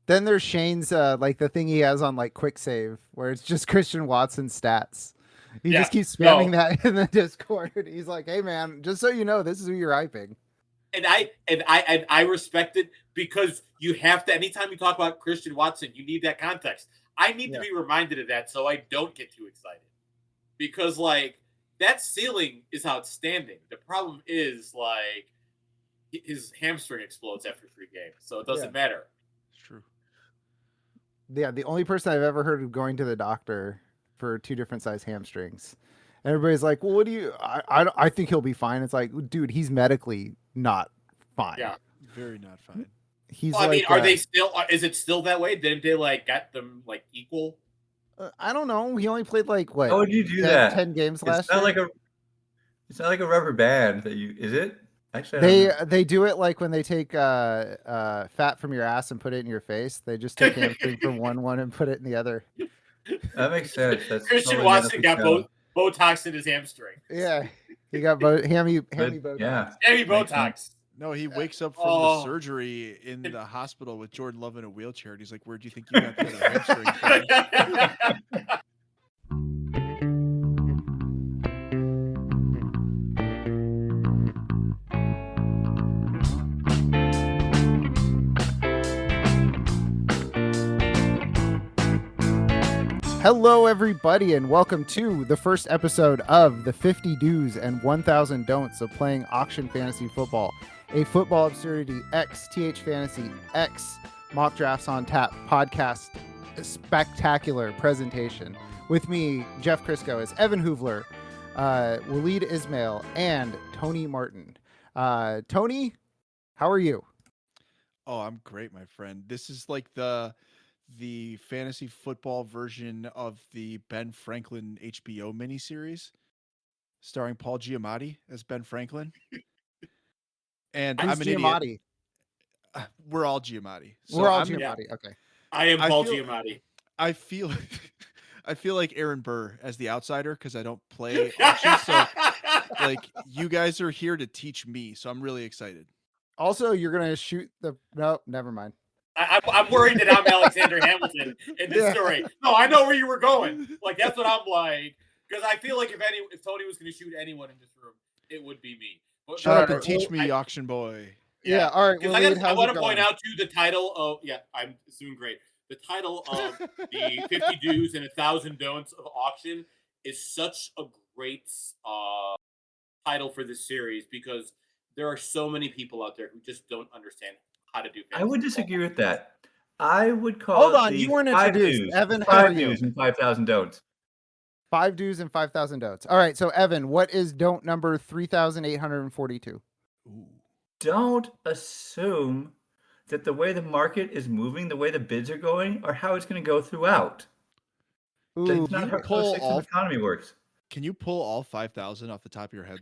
Then there's Shane's like the thing he has on like quick save where it's just Christian Watson stats. He just keeps spamming that in the Discord. He's like, "Hey man, just so you know, this is who you're hyping." And I respect it because you have to. Anytime you talk about Christian Watson, you need that context. I need to be reminded of that so I don't get too excited, because like that ceiling is outstanding. The problem is like his hamstring explodes after 3 games, so it doesn't matter. It's true. Yeah, the only person I've ever heard of going to the doctor for 2 different size hamstrings. And everybody's like, well, what do you, I think he'll be fine. It's like, dude, he's medically not fine. Yeah. Very not fine. He's I mean, are they still, is it still that way? Didn't they like get them like equal? I don't know. He only played like what? How would you do that? 10 games last year? It's not like a rubber band that you, is it? Actually, they do it like when they take fat from your ass and put it in your face. They just take hamstring from one and put it in the other. That makes sense. That's Christian Watson got Botox in his hamstring. Yeah, he got Hammy Botox. Yeah, Hammy Botox. No, he wakes up from the surgery in the hospital with Jordan Love in a wheelchair, and he's like, "Where do you think you got that hamstring from?" Hello, everybody, and welcome to the first episode of the 50 Do's and 1,000 Don'ts of Playing Auction Fantasy Football, a Football Absurdity X THfantaC X Mock Drafts on Tap podcast spectacular presentation. With me, Jeff Krisko, is Evan Hoovler, Waleed Ismail, and Tony Martin. Tony, how are you? Oh, I'm great, my friend. This is like the fantasy football version of the Ben Franklin HBO miniseries starring Paul Giamatti as Ben Franklin. And I'm an Giamatti? Idiot. We're all Giamatti. So we're all Giamatti. Okay. I am Paul Giamatti. I feel like Aaron Burr as the outsider because I don't play auctions. So like you guys are here to teach me. So I'm really excited. Also, you're going to shoot no, never mind. I'm worried that I'm Alexander Hamilton in this story. No, I know where you were going. Like, that's what I'm like. Because I feel like if Tony was going to shoot anyone in this room, it would be me. But, shut up and teach me, auction boy. Yeah, all right. I want to point out to the title of, I'm doing great. The title of the 50 Do's and 1,000 Don'ts of Auction is such a great title for this series because there are so many people out there who just don't understand how to do fantasy. I would disagree with that. I would call Hold on, you weren't introduced. Evan, how are you? 5 do's and 5,000 don'ts. 5 do's and 5,000 don'ts. All right, so Evan, what is don't number 3,842? Don't assume that the way the market is moving, the way the bids are going, or how it's going to go throughout. That's not how the economy works. Can you pull all 5,000 off the top of your head?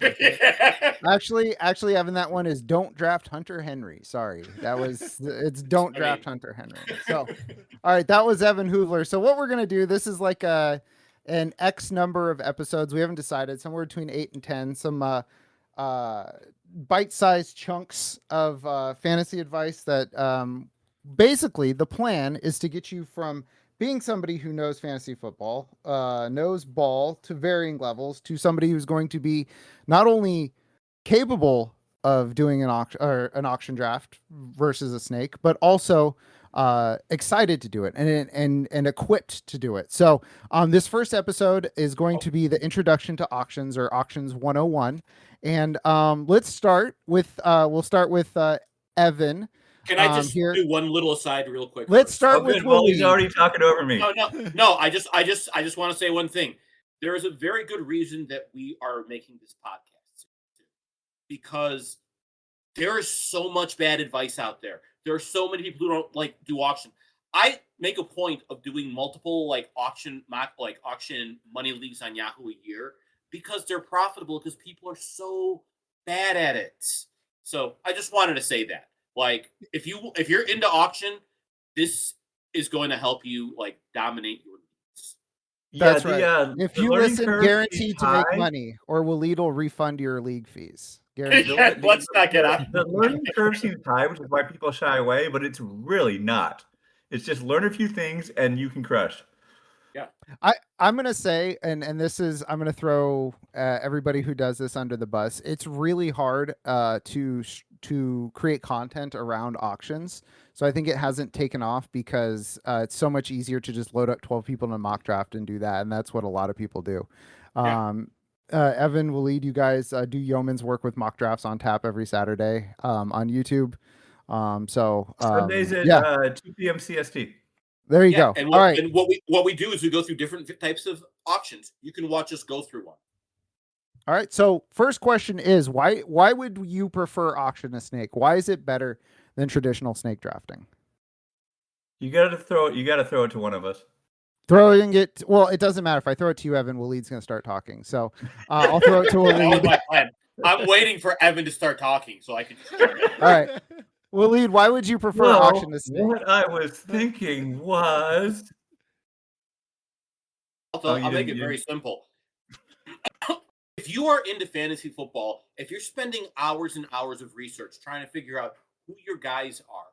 Actually, Evan, that one is don't draft Hunter Henry. Sorry, it's don't draft Hunter Henry. So, all right, that was Evan Hoovler. So what we're gonna do? This is like an X number of episodes. We haven't decided. Somewhere between 8 and 10. Some bite-sized chunks of fantasy advice that basically the plan is to get you from being somebody who knows fantasy football, knows ball to varying levels, to somebody who's going to be not only capable of doing an auction draft versus a snake, but also excited to do it and equipped to do it. So this first episode is going to be the introduction to auctions, or auctions 101. And let's start with Evan. Can I just do one little aside real quick? Let's start with Waleed. He's already talking over me. No. I just want to say one thing. There is a very good reason that we are making this podcast, because there is so much bad advice out there. There are so many people who don't do auction. I make a point of doing multiple auction money leagues on Yahoo a year because they're profitable, because people are so bad at it. So I just wanted to say that. If you're into auction, this is going to help you dominate your leagues. That's right. If you listen, guaranteed to make money, or Waleed will refund your league fees. Let's not get out. The learning curve seems high, which is why people shy away, but it's really not. It's just learn a few things and you can crush. Yeah. I'm going to say, and this is, I'm going to throw everybody who does this under the bus. It's really hard to create content around auctions. So I think it hasn't taken off because it's so much easier to just load up 12 people in a mock draft and do that. And that's what a lot of people do. Yeah. Evan, Waleed, you guys do yeoman's work with mock drafts on tap every Saturday on YouTube. Sundays at 2 p.m. CST. There you go. And all right. And what we do is we go through different types of auctions. You can watch us go through one. All right. So first question is why would you prefer auction a snake? Why is it better than traditional snake drafting? You got to throw it to one of us. Throwing it. Well, it doesn't matter if I throw it to you, Evan. Waleed's going to start talking. So I'll throw it to Waleed. My plan. I'm waiting for Evan to start talking so I can just start. All right. Waleed, why would you prefer auction to snake? What I was thinking was... I'll make it very simple. If you are into fantasy football, if you're spending hours and hours of research trying to figure out who your guys are,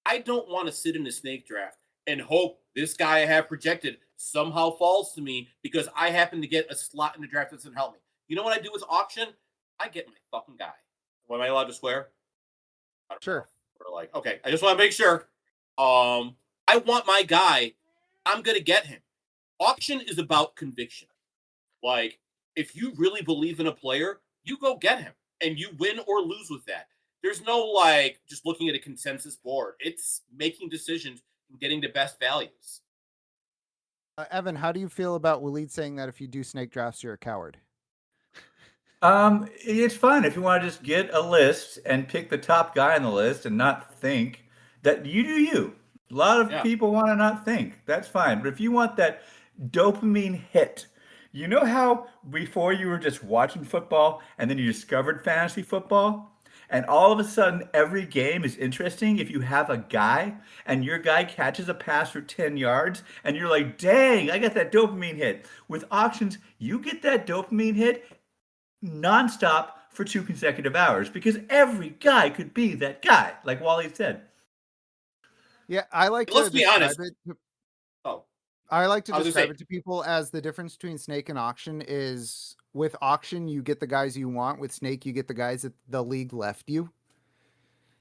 I don't want to sit in a snake draft and hope this guy I have projected somehow falls to me because I happen to get a slot in the draft that doesn't help me. You know what I do with auction? I get my fucking guy. Am I allowed to swear? Sure. We're like, okay, I just want to make sure. I want my guy. I'm going to get him. Auction is about conviction. Like, if you really believe in a player, you go get him and you win or lose with that. There's no like just looking at a consensus board. It's making decisions and getting the best values. Evan, how do you feel about Waleed saying that if you do snake drafts, you're a coward? It's fun if you want to just get a list and pick the top guy on the list and not think that you do you. A lot of people want to not think. That's fine. But if you want that dopamine hit, you know how before you were just watching football and then you discovered fantasy football? And all of a sudden, every game is interesting if you have a guy and your guy catches a pass for 10 yards and you're like, dang, I got that dopamine hit. With auctions, you get that dopamine hit nonstop for 2 consecutive hours because every guy could be that guy, like Waleed said. Yeah, I like Let's be honest. I like to describe it to people as the difference between snake and auction is with auction, you get the guys you want. With snake, you get the guys that the league left you.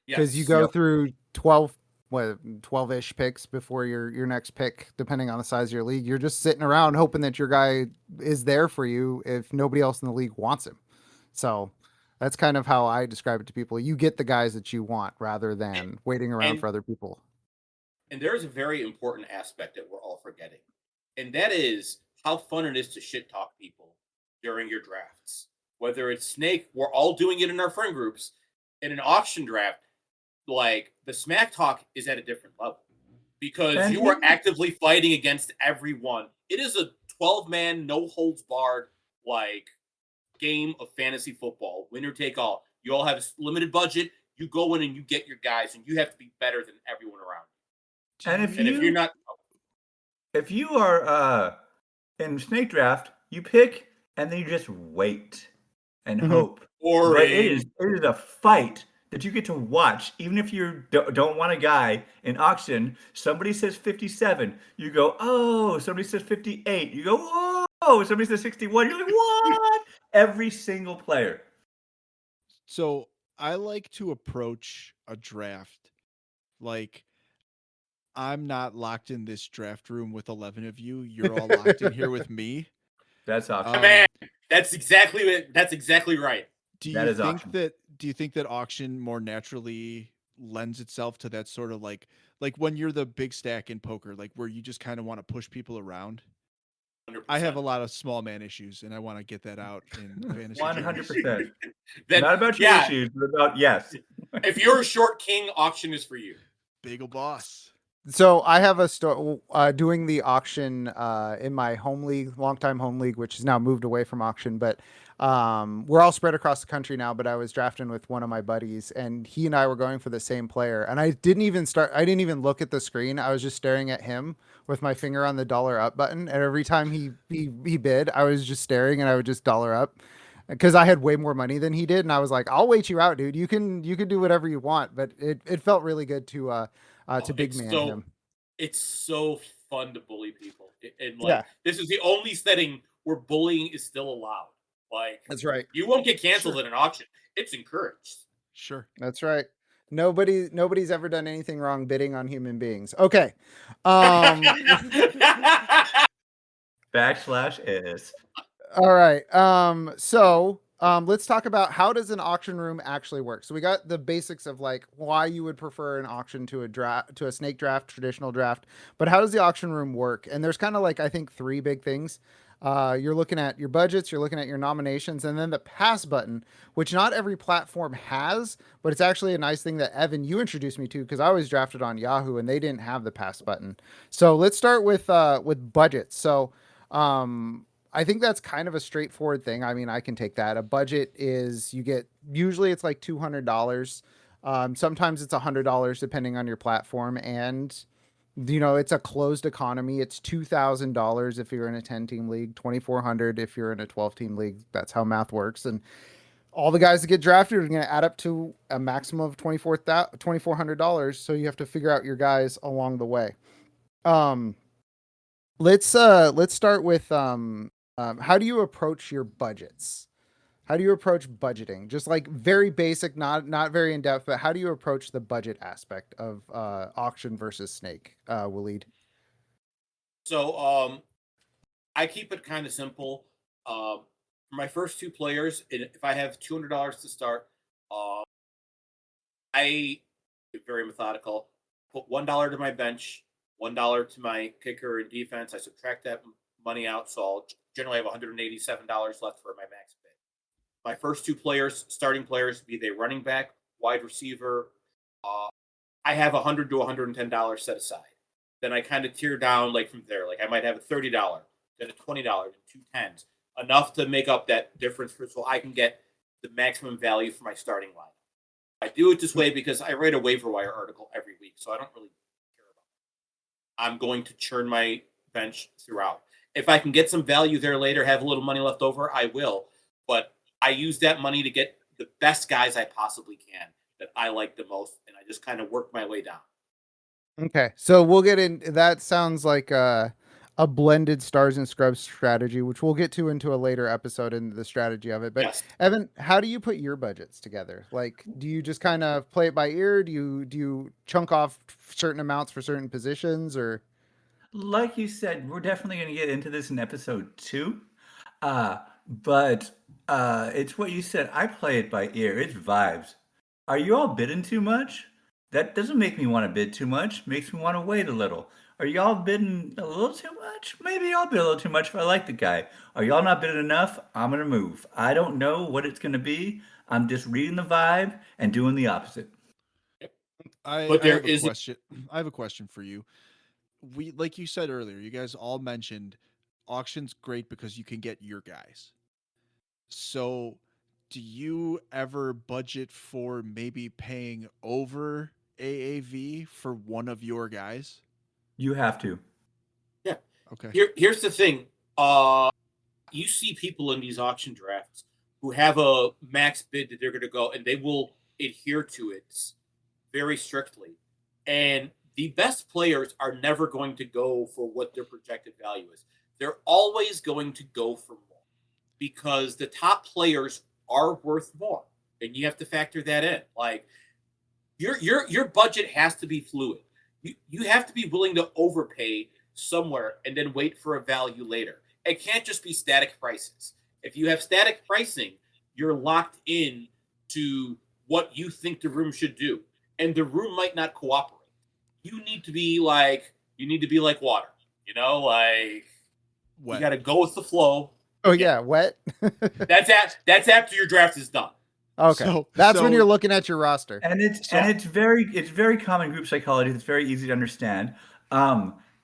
Because you go through 12-ish picks before your next pick, depending on the size of your league. You're just sitting around hoping that your guy is there for you if nobody else in the league wants him. So that's kind of how I describe it to people. You get the guys that you want rather than waiting around for other people. And there is a very important aspect that we're all forgetting. And that is how fun it is to shit talk people during your drafts. Whether it's snake, we're all doing it in our friend groups. In an auction draft, like the smack talk is at a different level because you are actively fighting against everyone. It is a 12-man, no holds barred, like game of fantasy football, winner take all. You all have a limited budget. You go in and you get your guys, and you have to be better than everyone around you. And if you're not, if you are in snake draft, you pick and then you just wait and hope. Or it is a fight that you get to watch, even if you don't want a guy in auction. Somebody says 57, you go, oh. Somebody says 58, you go, whoa. Somebody says 61, you're like, what? Every single player. So I like to approach a draft like, I'm not locked in this draft room with 11 of you. You're all locked in here with me. That's awesome. Man, that's exactly right. Do you think that auction more naturally lends itself to that sort of like when you're the big stack in poker, like where you just kind of want to push people around? 100%. I have a lot of small man issues, and I want to get that out in fantasy. 100%. Not about your issues, but about yes. If you're a short king, auction is for you. Big ol' boss. So I have a story doing the auction in my home league, longtime home league, which has now moved away from auction. But we're all spread across the country now. But I was drafting with one of my buddies, and he and I were going for the same player. And I didn't even look at the screen. I was just staring at him with my finger on the dollar up button. And every time he bid, I was just staring, and I would just dollar up because I had way more money than he did. And I was like, "I'll wait you out, dude. You can do whatever you want." But it felt really good to big man him. it's so fun to bully people. And like, Yeah. this is the only setting where bullying is still allowed. Like, That's right. you won't get canceled Sure. in an auction. It's encouraged. Sure. That's right. Nobody's ever done anything wrong bidding on human beings. Okay. /is. All right. So let's talk about how does an auction room actually work. So we got the basics of like why you would prefer an auction to a snake draft, traditional draft, but how does the auction room work? And there's kind of like, I think, three big things. You're looking at your budgets, you're looking at your nominations, and then the pass button, which not every platform has, but it's actually a nice thing that Evan, you introduced me to, because I always drafted on Yahoo and they didn't have the pass button. So let's start with budgets. So I think that's kind of a straightforward thing. I mean, I can take that. A budget is usually it's like $200. Sometimes it's $100 depending on your platform. And, it's a closed economy. It's $2,000 if you're in a 10-team league, $2,400 if you're in a 12-team league. That's how math works. And all the guys that get drafted are going to add up to a maximum of $2,400. So you have to figure out your guys along the way. Let's start with how do you approach your budgets? How do you approach budgeting? Just like very basic, not very in depth, but how do you approach the budget aspect of auction versus snake, Waleed? So I keep it kind of simple. For my first two players, if I have $200 to start, I get very methodical. Put $1 to my bench, $1 to my kicker and defense. I subtract that money out, so I'll generally have $187 left for my max bid. My first two players, starting players, be they running back, wide receiver, I have $100 to $110 set aside. Then I kind of tear down like from there. Like I might have a $30, then a $20, and two $10s, enough to make up that difference so I can get the maximum value for my starting line. I do it this way because I write a waiver wire article every week, so I don't really care about it. I'm going to churn my bench throughout. If I can get some value there later, have a little money left over, I will. But I use that money to get the best guys I possibly can that I like the most, and I just kind of work my way down. Okay, so we'll get in. That sounds like a blended stars and scrubs strategy, which we'll get to into a later episode in the strategy of it. But Yes. Evan, how do you put your budgets together? Like, do you just kind of play it by ear? Do you chunk off certain amounts for certain positions, or? Like you said, we're definitely going to get into this in episode 2. But it's what you said. I play it by ear. It's vibes. Are you all bidding too much? That doesn't make me want to bid too much. Makes me want to wait a little. Are y'all bidding a little too much? Maybe I'll bid a little too much if I like the guy. Are y'all not bidding enough? I'm going to move. I don't know what it's going to be. I'm just reading the vibe and doing the opposite. I But there have a is- question. I have a question for you. Like you said earlier, you guys all mentioned auction's great because you can get your guys. So do you ever budget for maybe paying over AAV for one of your guys? You have to. Okay. Here's the thing. You see people in these auction drafts who have a max bid that they're going to go, and they will adhere to it very strictly. And the best players are never going to go for what their projected value is. They're always going to go for more because the top players are worth more, and you have to factor that in. Like your budget has to be fluid. You have to be willing to overpay somewhere and then wait for a value later. It can't just be static prices. If you have static pricing, you're locked in to what you think the room should do, and the room might not cooperate. You need to be like water, like Wet. you got to go with the flow. Oh yeah, wet. That's after your draft is done. Okay, that's when you're looking at your roster. And it's very common group psychology. It's very easy to understand.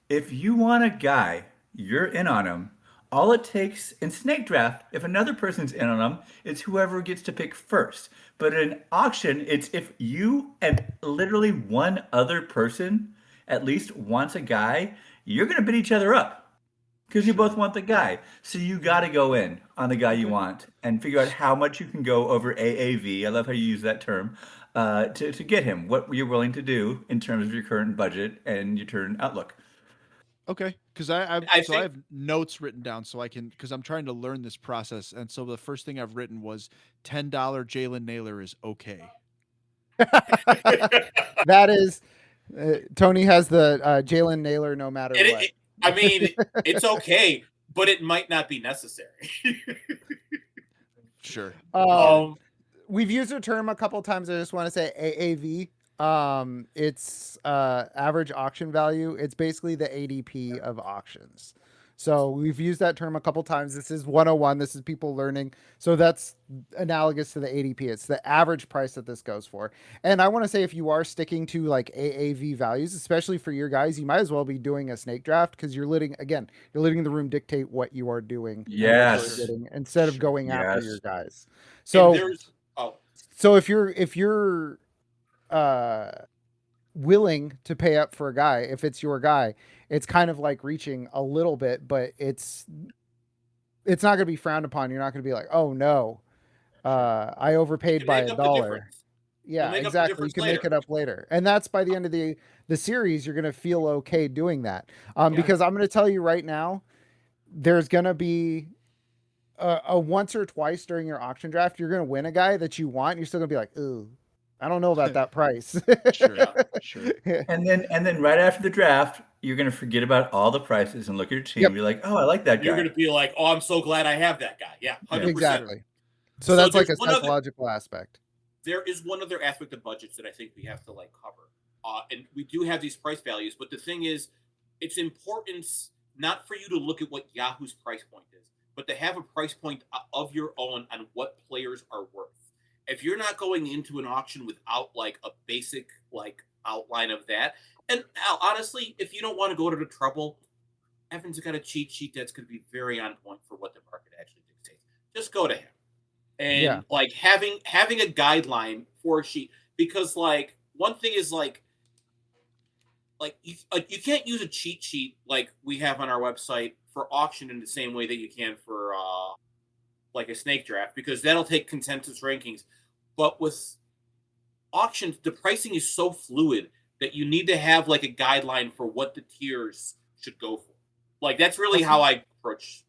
If you want a guy, you're in on him. All it takes in snake draft, if another person's in on him, it's whoever gets to pick first. But in auction, it's if you and literally one other person at least wants a guy, you're going to bid each other up because you both want the guy. So you got to go in on the guy you want and figure out how much you can go over AAV. I love how you use that term. to get him. What you're willing to do in terms of your current budget and your current outlook. Okay, because I have notes written down so I can, because I'm trying to learn this process, and so the first thing I've written was $10 Jalen Naylor is okay. That is, Tony has the Jalen Naylor no matter what. I mean, it's okay, but it might not be necessary. Sure. We've used a term a couple of times. I just want to say AAV. It's average auction value. It's basically the ADP of auctions. So we've used that term a couple times. This is 101. This is people learning. So that's analogous to the ADP. It's the average price that this goes for. And I want to say, if you are sticking to like AAV values, especially for your guys, you might as well be doing a snake draft, because you're letting the room dictate what you are doing. Yes. Instead of going after your guys. So if you're willing to pay up for a guy, if it's your guy, it's kind of like reaching a little bit, but it's not going to be frowned upon. You're not going to be like, oh no, I overpaid by $1. Yeah, exactly. You can make it up later. And that's by the end of the series, you're going to feel okay doing that. Because I'm going to tell you right now, there's going to be a once or twice during your auction draft, you're going to win a guy that you want. And you're still going to be like, ooh, I don't know about that price. Sure. And then right after the draft, you're going to forget about all the prices and look at your team. Be like, oh, I like that guy. You're going to be like, oh, I'm so glad I have that guy. Yeah, 100%. Exactly. So that's like a psychological aspect. There is one other aspect of budgets that I think we have to like cover. And we do have these price values, but the thing is, it's important not for you to look at what Yahoo's price point is, but to have a price point of your own on what players are worth. If you're not going into an auction without like a basic like outline of that, and honestly, if you don't want to go to the trouble, Evan's got a cheat sheet that's going to be very on point for what the market actually dictates. Just go to him, and like having a guideline for a sheet, because like one thing is like you can't use a cheat sheet like we have on our website for auction in the same way that you can for like a snake draft, because that'll take consensus rankings. But with auctions, the pricing is so fluid that you need to have like a guideline for what the tiers should go for. Like that's really how I approach.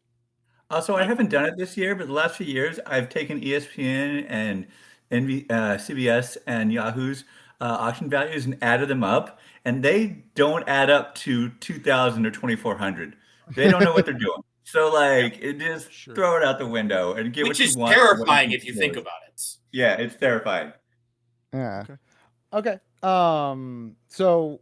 Also, I haven't done it this year, but the last few years I've taken ESPN and CBS and Yahoo's auction values and added them up, and they don't add up to 2,000 or 2,400. They don't know what they're doing. So like, it just throw it out the window and get what you want. Which is terrifying if you think about it. Yeah, it's terrifying. Yeah. Okay. So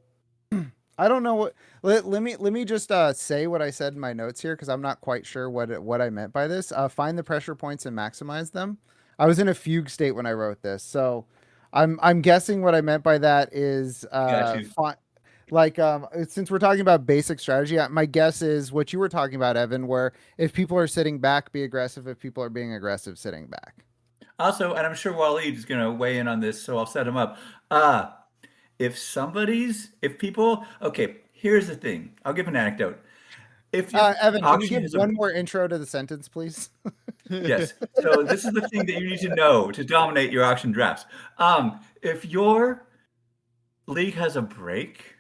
I don't know what. Let me just say what I said in my notes here, because I'm not quite sure what I meant by this. Find the pressure points and maximize them. I was in a fugue state when I wrote this, so I'm guessing what I meant by that is since we're talking about basic strategy, my guess is what you were talking about, Evan, where if people are sitting back, be aggressive. If people are being aggressive, sitting back. Also, and I'm sure Waleed is going to weigh in on this, so I'll set him up. Okay, here's the thing. I'll give an anecdote. Evan, can you give one more intro to the sentence, please? Yes. So this is the thing that you need to know to dominate your auction drafts. If your league has a break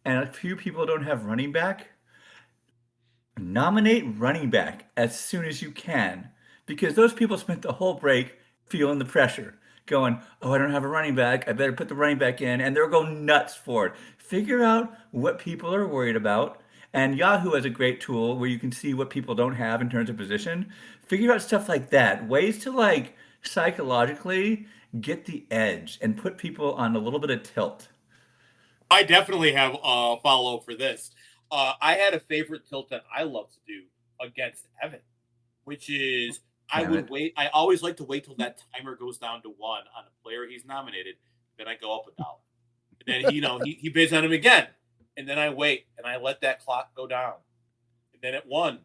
and a few people don't have running back, nominate running back as soon as you can, because those people spent the whole break feeling the pressure, going, oh, I don't have a running back, I better put the running back in, and they'll go nuts for it. Figure out what people are worried about, and Yahoo has a great tool where you can see what people don't have in terms of position. Figure out stuff like that, ways to like psychologically get the edge and put people on a little bit of tilt. I definitely have a follow for this. I had a favorite tilt that I love to do against Evan, which is I always like to wait till that timer goes down to 1 on a player he's nominated. Then I go up $1. And then he bids on him again. And then I wait and I let that clock go down. And then at 1,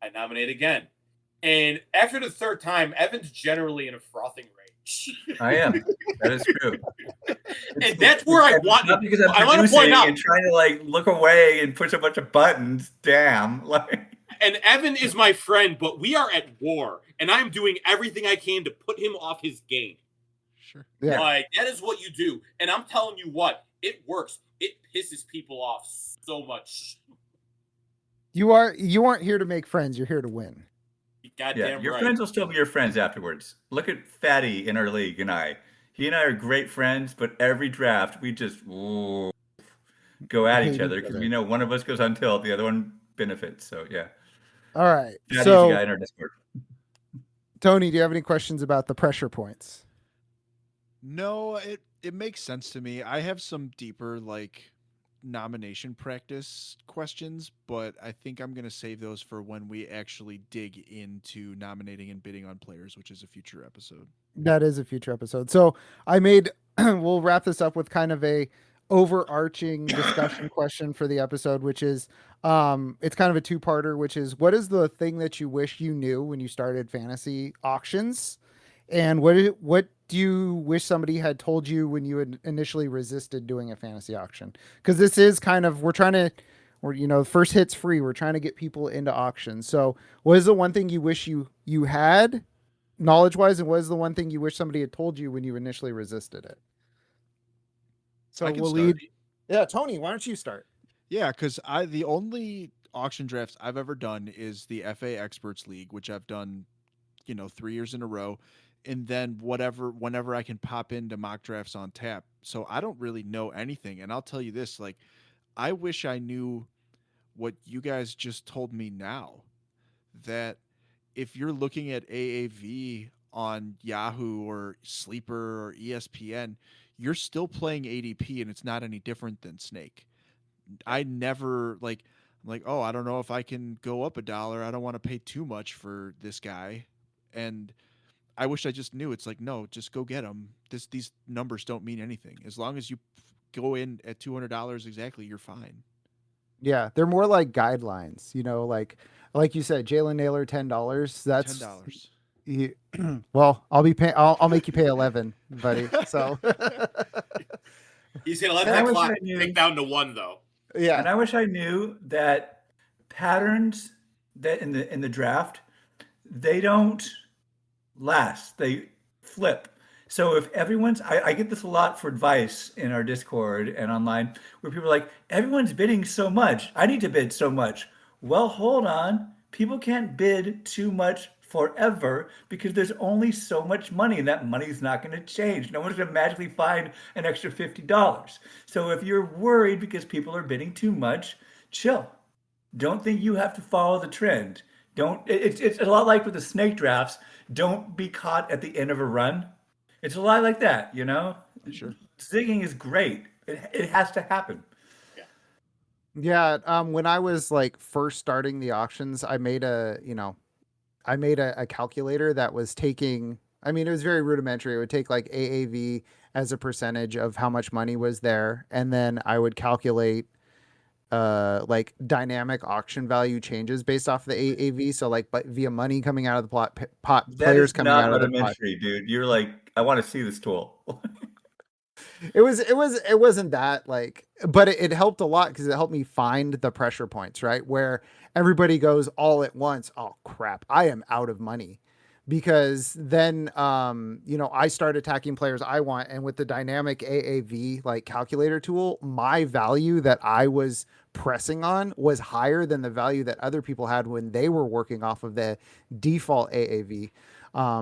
I nominate again. And after the third time, Evan's generally in a frothing rage. I am. That is true. And that's where I want to. Because I want to point out and trying to like look away and push a bunch of buttons. Damn. And Evan is my friend, but we are at war, and I'm doing everything I can to put him off his game. Sure. Yeah. Like, that is what you do. And I'm telling you what, it works. It pisses people off so much. You aren't here to make friends. You're here to win. Goddamn your right. friends will still be your friends afterwards. Look at Fatty in our league and I. He and I are great friends, but every draft we just go at each other because we know one of us goes on tilt, the other one benefits. So yeah. All right. Fatty's So the guy in our Discord. Tony, do you have any questions about the pressure points? No, it makes sense to me. I have some deeper like nomination practice questions, but I think I'm going to save those for when we actually dig into nominating and bidding on players, which is a future episode. That is a future episode. So I made, we'll wrap this up with kind of a overarching discussion question for the episode, which is, it's kind of a two-parter, which is, what is the thing that you wish you knew when you started fantasy auctions? And what do you wish somebody had told you when you had initially resisted doing a fantasy auction? Because this is kind of, first hit's free. We're trying to get people into auctions. So what is the one thing you wish you had knowledge-wise, and what is the one thing you wish somebody had told you when you initially resisted it? So Waleed, yeah, Tony, why don't you start? Yeah, because the only auction drafts I've ever done is the FA Experts League, which I've done, 3 years in a row. And then whenever I can pop into mock drafts on tap. So I don't really know anything. And I'll tell you this, like, I wish I knew what you guys just told me now, that if you're looking at AAV on Yahoo or Sleeper or ESPN, you're still playing ADP and it's not any different than Snake. I never I'm like, oh, I don't know if I can go up $1. I don't want to pay too much for this guy. And I wish I just knew. It's like, no, just go get them. These numbers don't mean anything. As long as you go in at $200 exactly, you're fine. Yeah, they're more like guidelines, like you said, Jalen Naylor, $10. That's $10. Well, I'll make you pay 11, buddy. So he's gonna let that clock tick down to 1, though. Yeah, and I wish I knew that patterns that in the draft, they don't last, they flip. So if everyone's, I get this a lot for advice in our Discord and online, where people are like, everyone's bidding so much, I need to bid so much. Well, hold on, people can't bid too much forever because there's only so much money, and that money's not going to change. No one's going to magically find an extra $50. So if you're worried because people are bidding too much, chill. Don't think you have to follow the trend. It's a lot like with the snake drafts. Don't be caught at the end of a run. It's a lot like that, Sure. Zigging is great. It has to happen. Yeah. When I was first starting the auctions, I made a calculator that was taking, it was very rudimentary. It would take AAV as a percentage of how much money was there. And then I would calculate dynamic auction value changes based off the AAV. So but via money coming out of the pot players coming out of the pot. Dude. You're like, I want to see this tool. It wasn't that but it helped a lot because it helped me find the pressure points, right? Where everybody goes all at once. Oh crap, I am out of money. Because then, I start attacking players I want. And with the dynamic AAV calculator tool, my value that I was pressing on was higher than the value that other people had when they were working off of the default AAV.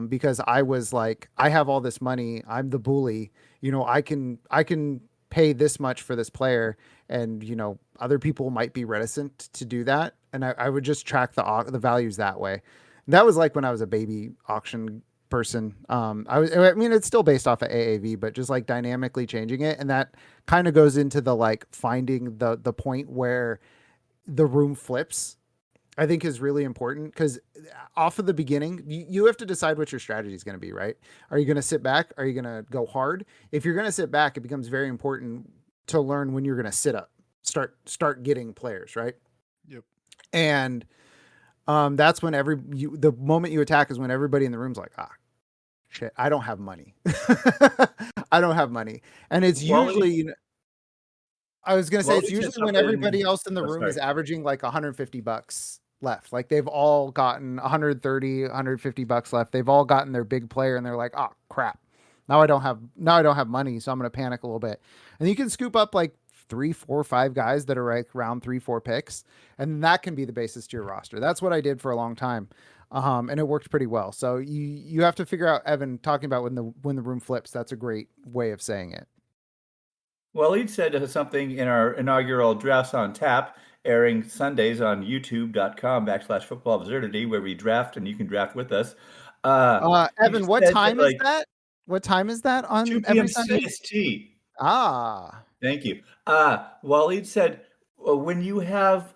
Because I was like, I have all this money. I'm the bully. I can pay this much for this player. And, other people might be reticent to do that. And I would just track the values that way. That was when I was a baby auction person. It's still based off of AAV, but just dynamically changing it. And that kind of goes into the finding the point where the room flips, I think is really important, because off of the beginning, you have to decide what your strategy is going to be, right? Are you going to sit back? Are you going to go hard? If you're going to sit back, it becomes very important to learn when you're going to sit up, start getting players, right? Yep. And that's when the moment you attack is when everybody in the room's like, shit, I don't have money. I don't have money. And it's usually, I was going to say, it's usually when everybody else in the room is averaging $150 left. They've all gotten $130, $150 left. They've all gotten their big player and they're like, oh crap, now I don't have money, so I'm going to panic a little bit. And you can scoop up like 3, 4, 5 guys that are like around 3, 4 picks, and that can be the basis to your roster. That's what I did for a long time. And it worked pretty well. So you have to figure out, Evan, talking about when the room flips. That's a great way of saying it. Waleed said something in our inaugural Drafts on Tap, airing Sundays on youtube.com/Football Absurdity, where we draft and you can draft with us. Evan, what time is that? What time is that on 2 p.m. every Sunday? CST. Ah. Thank you. Waleed said, when you have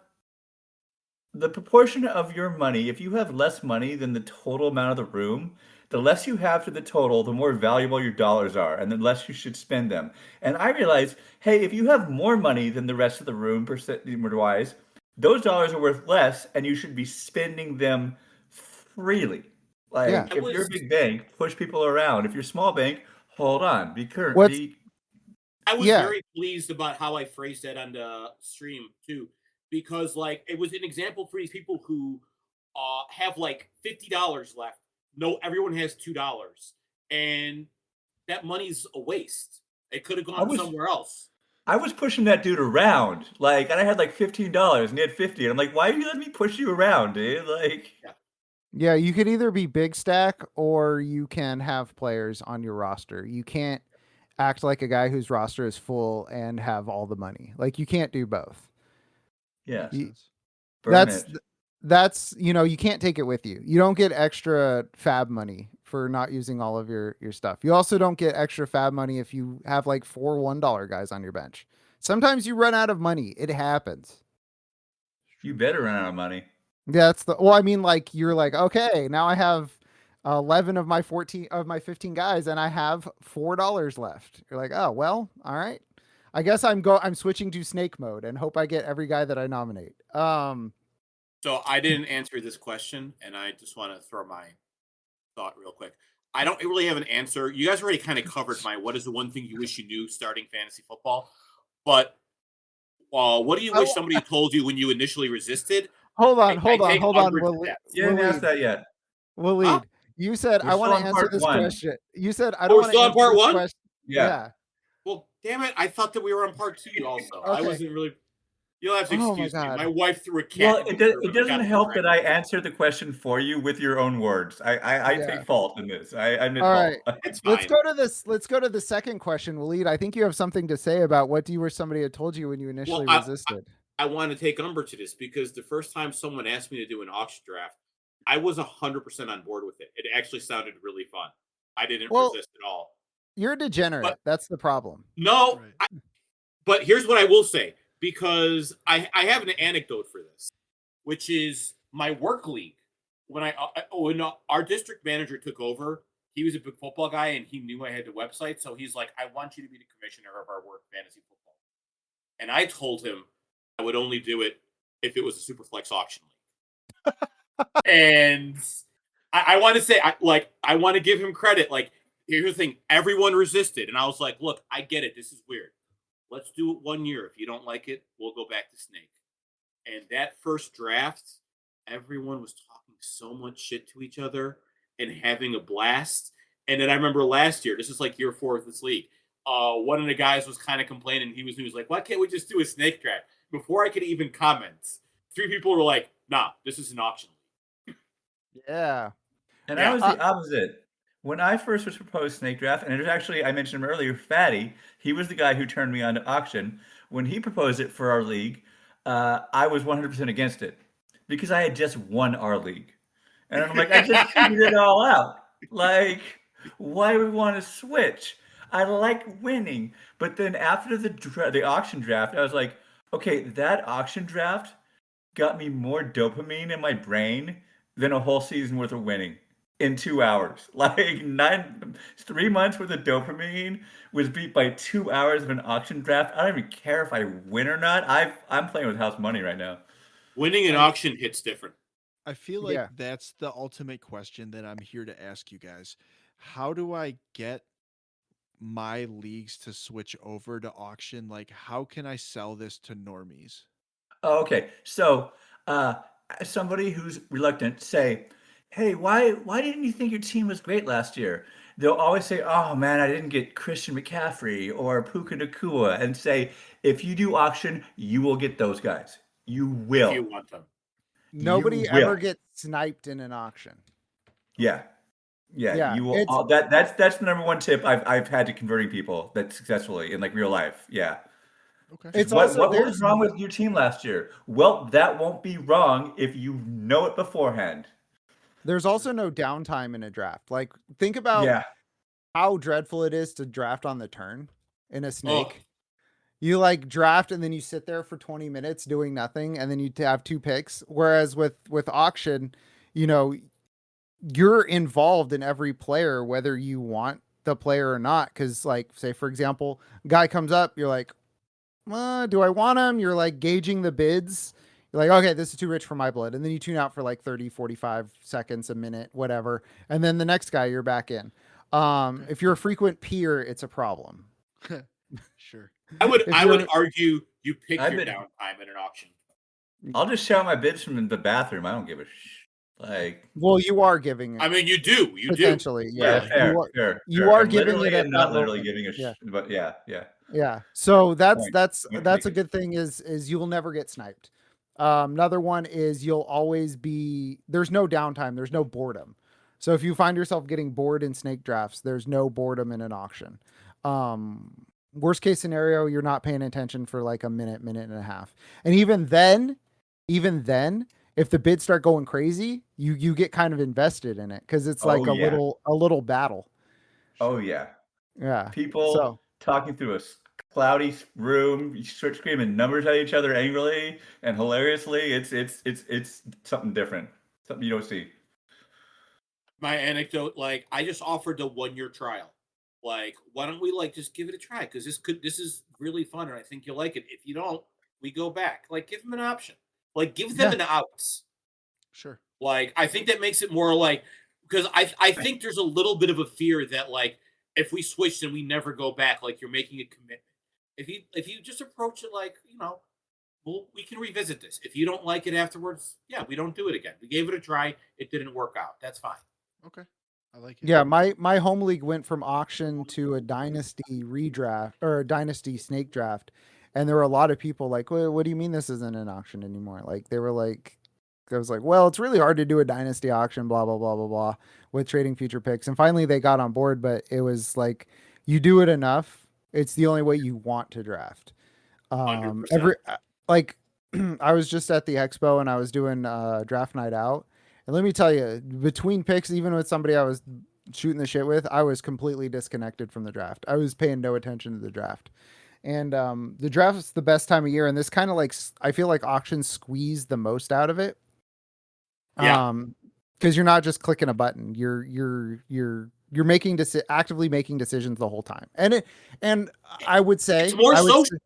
the proportion of your money, if you have less money than the total amount of the room, the less you have to the total, the more valuable your dollars are, and the less you should spend them. And I realized, hey, if you have more money than the rest of the room, percentage-wise, those dollars are worth less, and you should be spending them freely. Like, if you're a big bank, push people around. If you're a small bank, hold on. Be current. I was very pleased about how I phrased that on the stream, too, because, like, it was an example for these people who have, like, $50 left. No, everyone has $2, and that money's a waste. It could have gone somewhere else. I was pushing that dude around, like, and I had like $15, and he had 50, and I'm like, "Why are you letting me push you around, dude?" Like, yeah, you could either be big stack or you can have players on your roster. You can't act like a guy whose roster is full and have all the money. Like, you can't do both. Yeah, that's you can't take it with you. You don't get extra fab money for not using all of your stuff. You also don't get extra fab money if you have like 4 $1 guys on your bench. Sometimes you run out of money. It happens. You better run out of money. Like, you're like, okay, now I have 11 of my 15 guys and I have $4 left. You're like, oh, well, all right. I guess I'm switching to snake mode and hope I get every guy that I nominate. So I didn't answer this question, and I just want to throw my thought real quick. I don't really have an answer. You guys already kind of covered my what is the one thing you wish you knew starting fantasy football. But what do you wish somebody told you when you initially resisted? Hold on. Waleed, you didn't ask that yet. Waleed, you said I want to answer this question. You said I don't want to answer part one? Question. Yeah. Well, damn it. I thought that we were on part 2 also. Okay. I wasn't really... You'll have to excuse me. My wife threw a cat. Well, it doesn't help that I answered the question for you with your own words. I take fault in this. I admit fault. Right. Let's go to the second question, Waleed. I think you have something to say about what do you wish somebody had told you when you initially resisted. I want to take umbrage to this because the first time someone asked me to do an auction draft, I was 100% on board with it. It actually sounded really fun. I didn't resist at all. You're a degenerate. That's the problem. No, right. But here's what I will say. Because I have an anecdote for this, which is my work league. When our district manager took over, he was a big football guy and he knew I had the website. So he's like, I want you to be the commissioner of our work fantasy football. And I told him I would only do it if it was a Superflex auction league. And I want to say, I want to give him credit. Like, here's the thing. Everyone resisted. And I was like, look, I get it. This is weird. Let's do it 1 year. If you don't like it, we'll go back to Snake. And that first draft, everyone was talking so much shit to each other and having a blast. And then I remember last year, this is like year 4 of this league, one of the guys was kind of complaining. He was like, why can't we just do a Snake draft? Before I could even comment, 3 people were like, nah, this is an auction league. Yeah. And I was the opposite. When I first was proposed Snake Draft, and it was actually, I mentioned him earlier, Fatty, he was the guy who turned me on to auction. When he proposed it for our league, I was 100% against it because I had just won our league. And I'm like, I just figured it all out. Like, why do we want to switch? I like winning. But then after the auction draft, I was like, okay, that auction draft got me more dopamine in my brain than a whole season worth of winning. In 2 hours, like 3 months worth of dopamine was beat by 2 hours of an auction draft. I don't even care if I win or not. I'm playing with house money right now. Winning an auction hits different. I feel like that's the ultimate question that I'm here to ask you guys. How do I get my leagues to switch over to auction? Like, how can I sell this to normies? Oh, okay. So, somebody who's reluctant, say, hey, why didn't you think your team was great last year? they'll always say, "Oh man, I didn't get Christian McCaffrey or Puka Nacua," and say, "If you do auction, you will get those guys. You will. If you want them. Nobody ever gets sniped in an auction. Yeah. Yeah, You will. That's the number one tip I've had to converting people that successfully in like real life. Yeah. Okay. It's What also was wrong with your team last year? Well, that won't be wrong if you know it beforehand. There's also no downtime in a draft. Like, think about how dreadful it is to draft on the turn in a snake. You like draft and then you sit there for 20 minutes doing nothing, and then you have 2 picks. Whereas with auction, you know, you're involved in every player, whether you want the player or not. Cause like, say for example, guy comes up, you're like, do I want him? You're like gauging the bids. You're like, okay, this is too rich for my blood. And then you tune out for like 30, 45 seconds, a minute, whatever. And then the next guy you're back in. If you're a frequent peer, it's a problem. Sure. I would argue you pick your downtime in an auction. I'll just shout my bids from the bathroom. I don't give a well, you are giving it. I mean, you do potentially. Yeah. Fair. You are giving literally it and not literally giving a but yeah. So that's a good thing is you'll never get sniped. Another one is you'll always be, there's no downtime. There's no boredom. So if you find yourself getting bored in snake drafts, there's no boredom in an auction. Worst case scenario, you're not paying attention for like a minute and a half. And even then, if the bids start going crazy, you get kind of invested in it because it's like a little battle. Oh yeah. Yeah. People talking through a cloudy room, you start screaming numbers at each other angrily and hilariously. It's something different. Something you don't see. My anecdote, like I just offered a 1-year trial. Like, why don't we like just give it a try? Because this is really fun and I think you'll like it. If you don't, we go back. Like, give them an option. Like, give them an outs. Sure. Like, I think that makes it more like, because I think there's a little bit of a fear that like if we switch and we never go back, like you're making a commitment. If you just approach it like, you know, well, we can revisit this. If you don't like it afterwards, we don't do it again. We gave it a try. It didn't work out. That's fine. Okay. I like it. Yeah, my home league went from auction to a dynasty redraft or a dynasty snake draft. And there were a lot of people like, well, what do you mean this isn't an auction anymore? Like they were like, I was like, well, it's really hard to do a dynasty auction, blah, blah, blah, blah, blah, with trading future picks. And finally they got on board, but it was like, you do it enough. It's the only way you want to draft. 100%. I was just at the expo and I was doing draft night out. And let me tell you, between picks, even with somebody I was shooting the shit with, I was completely disconnected from the draft. I was paying no attention to the draft. And the draft is the best time of year. And this kind of like, I feel like auctions squeeze the most out of it. Yeah. Because you're not just clicking a button. You're actively making decisions the whole time. And I would say it's more social.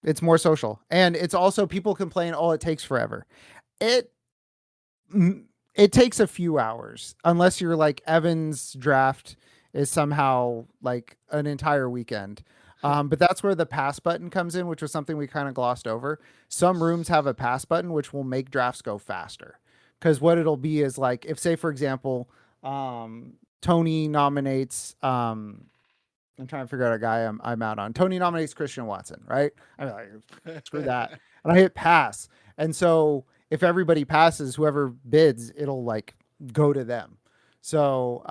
It's more social. And it's also, people complain, oh, it takes forever. It takes a few hours, unless you're like Evan's draft is somehow like an entire weekend. But that's where the pass button comes in, which was something we kind of glossed over. Some rooms have a pass button, which will make drafts go faster. Because what it'll be is like, if say, for example, Tony nominates, I'm trying to figure out a guy I'm out on. Tony nominates Christian Watson, right? I'm like, screw that. And I hit pass. And so if everybody passes, whoever bids, it'll like go to them. So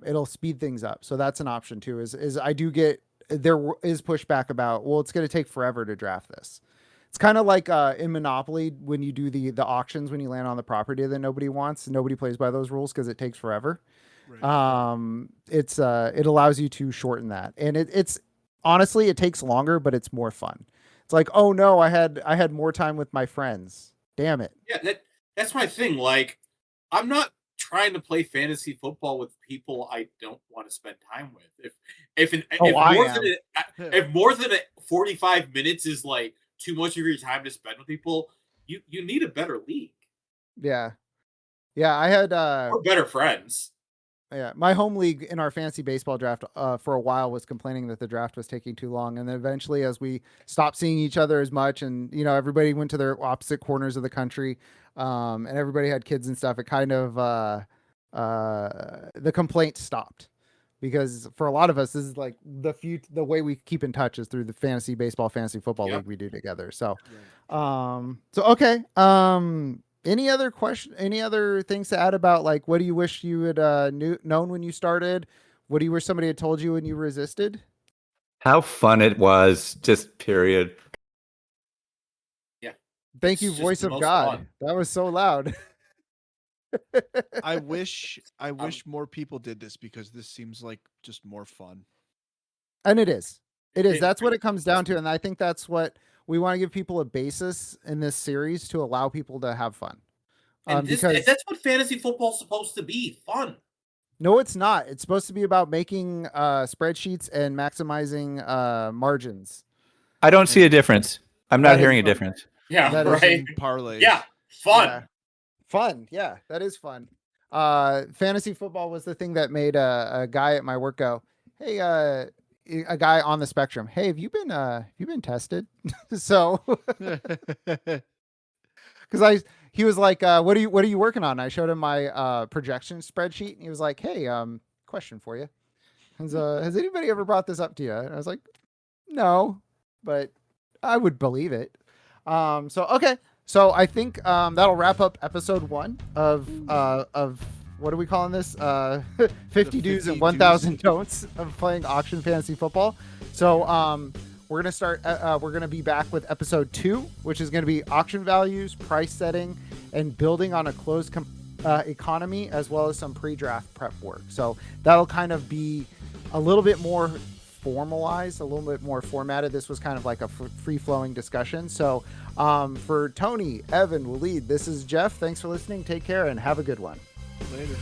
it'll speed things up. So that's an option too, is I do get, there is pushback about, well, it's going to take forever to draft this. It's kind of like in Monopoly, when you do the auctions, when you land on the property that nobody wants, nobody plays by those rules because it takes forever. Right. It allows you to shorten that. And it's honestly, it takes longer, but it's more fun. It's like, oh no, I had more time with my friends. Damn it. Yeah, that's my thing. Like, I'm not trying to play fantasy football with people I don't want to spend time with. If more than 45 minutes is like too much of your time to spend with people, you need a better league. Yeah. Yeah, I had or better friends. Yeah, my home league in our fantasy baseball draft for a while was complaining that the draft was taking too long, and then eventually, as we stopped seeing each other as much, and everybody went to their opposite corners of the country, and everybody had kids and stuff, it kind of the complaints stopped. Because for a lot of us, this is like the way we keep in touch is through the fantasy baseball, fantasy football league we do together. So, okay. Any other things to add about like what do you wish you had known when you started? What do you wish somebody had told you when you resisted? How fun it was, just period. Yeah. Thank you, It's voice just the of most God. fun. That was so loud. I wish more people did this because this seems like just more fun. And it is. It That's what really it comes down to. And I think that's what we want to give people a basis in this series to allow people to have fun. And Because that's what fantasy football is supposed to be, fun. no, it's not. It's supposed to be about making spreadsheets and maximizing margins. I don't see a difference. I'm not hearing a difference. Yeah, That is right. Parlays. Yeah, fun. Yeah. Fun. Yeah, that is fun. Fantasy football was the thing that made a guy at my work go, hey, a guy on the spectrum. Hey, have you been tested? So, because he was like, what are you working on? I showed him my projection spreadsheet, and he was like, hey, question for you. Has anybody ever brought this up to you? And I was like, no, but I would believe it. Okay. So I think that'll wrap up episode 1 of what are we calling this? 50 do's and 1,000 don'ts of playing auction fantasy football. So we're gonna start. We're gonna be back with episode 2, which is gonna be auction values, price setting, and building on a closed economy, as well as some pre-draft prep work. So that'll kind of be a little bit more formalized, a little bit more formatted. This was kind of like a free-flowing discussion. So for Tony, Evan, Waleed, this is Jeff. Thanks for listening. Take care and have a good one. Later.